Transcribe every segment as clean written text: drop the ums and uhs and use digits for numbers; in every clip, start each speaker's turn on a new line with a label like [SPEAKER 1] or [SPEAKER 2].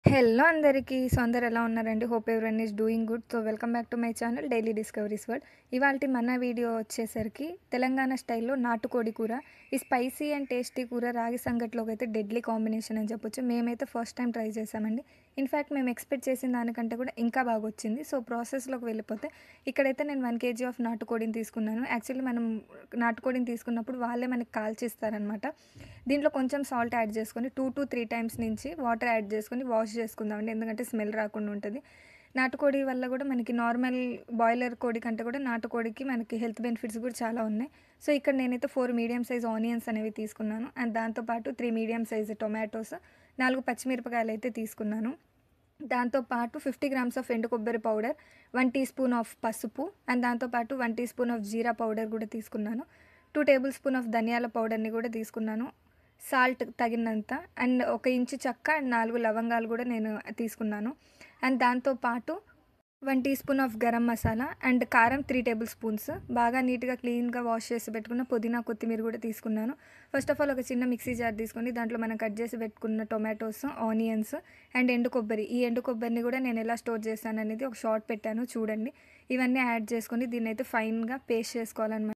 [SPEAKER 1] Hello అందరికీ. So, అందరూ ఎలా ఉన్నారండి? Hope everyone is doing good. So, welcome back to my channel daily discoveries world. ఇవాల్టి మన వీడియో వచ్చేసరికి తెలంగాణ స్టైల్‌లో నాటుకోడి కూర. ఈ స్పైసీ అండ్ టేస్టీ కూర రాగి సంగటిలోకి అయితే డెడ్లీ కాంబినేషన్ అని చెప్పొచ్చు. మేమైతే ఫస్ట్ టైం ట్రై చేసామండి. ఇన్‌ఫాక్ట్ మేము ఎక్స్‌పెక్ట్ చేసిన దానికంటే కూడా ఇంకా బాగొచ్చింది. సో, ప్రాసెస్‌లోకి వెళ్ళిపోతే ఇక్కడైతే నేను 1 కేజీ ఆఫ్ నాటుకోడిని తీసుకున్నాను. యాక్చువల్లీ మనం నాటుకోడిని తీసుకున్నప్పుడు వాళ్ళే మనకి కాల్చి ఇస్తారనమాట. దీంట్లో కొంచెం సాల్ట్ యాడ్ చేసుకొని 2-3 టైమ్స్ నుంచి వాటర్ యాడ్ చేసుకొని వాష్ చేసుకుందామండి. ఎందుకంటే స్మెల్ రాకుండా ఉంటుంది. నాటుకోడి వల్ల కూడా మనకి నార్మల్ బాయిలర్ కోడి కంటే కూడా నాటుకోడికి మనకి హెల్త్ బెనిఫిట్స్ కూడా చాలా ఉన్నాయి. సో, ఇక్కడ నేనైతే 4 మీడియం సైజ్ ఆనియన్స్ అనేవి తీసుకున్నాను. అండ్ దాంతోపాటు 3 మీడియం సైజ్ టొమాటోస్, 4 పచ్చిమిరపకాయలు అయితే తీసుకున్నాను. దాంతోపాటు 50 గ్రామ్స్ ఆఫ్ ఎండు కొబ్బరి పౌడర్, 1 టీ స్పూన్ ఆఫ్ పసుపు, అండ్ దాంతోపాటు 1 teaspoon of jeera powder కూడా తీసుకున్నాను. 2 టేబుల్ స్పూన్ ఆఫ్ ధనియాల పౌడర్ని కూడా తీసుకున్నాను. సాల్ట్ తగినంత, అండ్ 1 ఇంచు చెక్క అండ్ 4 లవంగాలు కూడా నేను తీసుకున్నాను. అండ్ దాంతోపాటు 1 teaspoon of garam masala and కారం 3 టేబుల్ స్పూన్స్. బాగా నీట్గా క్లీన్గా వాష్ చేసి పెట్టుకున్న పుదీనా కొత్తిమీర కూడా తీసుకున్నాను. ఫస్ట్ ఆఫ్ ఆల్ ఒక చిన్న మిక్సీ జార్ తీసుకొని దాంట్లో మనం కట్ చేసి పెట్టుకున్న టొమాటోస్, ఆనియన్స్ అండ్ ఎండు కొబ్బరి. ఈ ఎండు కొబ్బరిని కూడా నేను ఎలా స్టోర్ చేశాను అనేది ఒక షార్ట్ పెట్టాను చూడండి. ఇవన్నీ యాడ్ చేసుకొని దీన్ని అయితే ఫైన్గా పేస్ట్ చేసుకోవాలన్నమాట.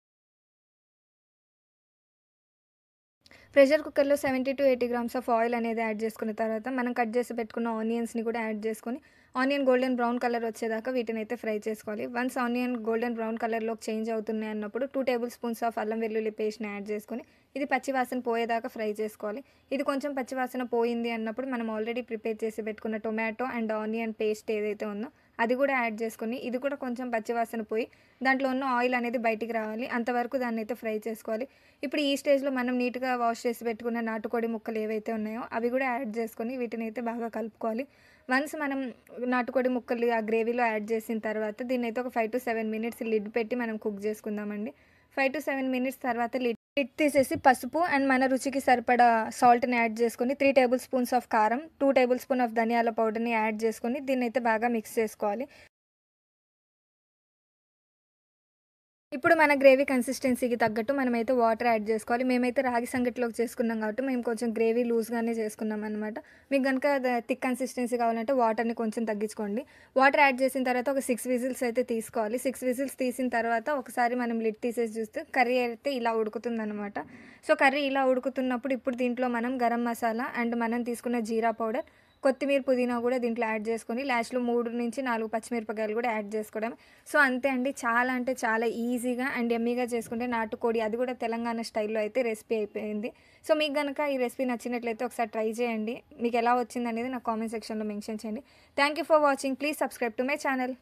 [SPEAKER 1] ప్రెషర్ కుక్కర్లో 70-80 గ్రామ్స్ ఆఫ్ ఆయిల్ అనేది యాడ్ చేసుకున్న తర్వాత మనం కట్ చేసి పెట్టుకున్న ఆనియన్స్ని కూడా యాడ్ చేసుకొని ఆనియన్ గోల్డెన్ బ్రౌన్ కలర్ వచ్చేదాకా వీటిని అయితే ఫ్రై చేసుకోవాలి. వన్స్ ఆనియన్ గోల్డెన్ బ్రౌన్ కలర్లోకి చేంజ్ అవుతున్నాయి అన్నప్పుడు 2 టేబుల్ స్పూన్స్ ఆఫ్ అల్లం వెల్లుల్లి పేస్ట్ని యాడ్ చేసుకొని ఇది పచ్చివాసన పోయేదాకా ఫ్రై చేసుకోవాలి. ఇది కొంచెం పచ్చివాసన పోయింది అన్నప్పుడు మనం ఆల్రెడీ ప్రిపేర్ చేసి పెట్టుకున్న టొమాటో అండ్ ఆనియన్ పేస్ట్ ఏదైతే ఉందో అది కూడా యాడ్ చేసుకొని ఇది కూడా కొంచెం పచ్చివాసన పోయి దాంట్లో ఉన్న ఆయిల్ అనేది బయటికి రావాలి. అంతవరకు దాన్ని అయితే ఫ్రై చేసుకోవాలి. ఇప్పుడు ఈ స్టేజ్లో మనం నీట్గా వాష్ చేసి పెట్టుకున్న నాటుకోడి ముక్కలు ఏవైతే ఉన్నాయో అవి కూడా యాడ్ చేసుకొని వీటిని అయితే బాగా కలుపుకోవాలి. వన్స్ మనం నాటుకోడి ముక్కలు ఆ గ్రేవీలో యాడ్ చేసిన తర్వాత దీన్ని అయితే ఒక 5-7 మినిట్స్ లిడ్ పెట్టి మనం కుక్ చేసుకుందామండి. 5-7 మినిట్స్ తర్వాత లిడ్ తీసేసి పసుపు అండ్ మన రుచికి సరిపడా సాల్ట్ని యాడ్ చేసుకొని 3 టేబుల్ స్పూన్స్ ఆఫ్ కారం, 2 టేబుల్ స్పూన్ ఆఫ్ ధనియాల పౌడర్ని యాడ్ చేసుకొని దీన్ని అయితే బాగా మిక్స్ చేసుకోవాలి. ఇప్పుడు మన గ్రేవీ కన్సిస్టెన్సీకి తగ్గట్టు మనమైతే వాటర్ యాడ్ చేసుకోవాలి. మేమైతే రాగి సంగటిలోకి చేసుకున్నాం కాబట్టి మేము కొంచెం గ్రేవీ లూజ్గానే చేసుకున్నాం అనమాట. మీకు కనుక థిక్ కన్సిస్టెన్సీ కావాలంటే వాటర్ని కొంచెం తగ్గించుకోండి. వాటర్ యాడ్ చేసిన తర్వాత ఒక 6 విజిల్స్ అయితే తీసుకోవాలి. 6 విజిల్స్ తీసిన తర్వాత ఒకసారి మనం లిడ్ తీసేసి చూస్తే కర్రీ అయితే ఇలా ఉడుకుతుందన్నమాట. సో, కర్రీ ఇలా ఉడుకుతున్నప్పుడు ఇప్పుడు దీంట్లో మనం గరం మసాలా అండ్ మనం తీసుకున్న జీరా పౌడర్, కొత్తిమీర, పుదీనా కూడా దీంట్లో యాడ్ చేసుకొని లాస్ట్లో 3-4 పచ్చిమిరపకాయలు కూడా యాడ్ చేసుకోవడం. సో, అంతే అండి. చాలా అంటే చాలా ఈజీగా అండ్ యమ్మీగా చేసుకుంటే నాటుకోడి, అది కూడా తెలంగాణ స్టైల్లో అయితే రెసిపీ అయిపోయింది. సో, మీకు కనుక ఈ రెసిపీ నచ్చినట్లయితే ఒకసారి ట్రై చేయండి. మీకు ఎలా వచ్చిందనేది నాకు కామెంట్ సెక్షన్లో మెన్షన్ చేయండి. Thank you for watching. Please subscribe to my channel.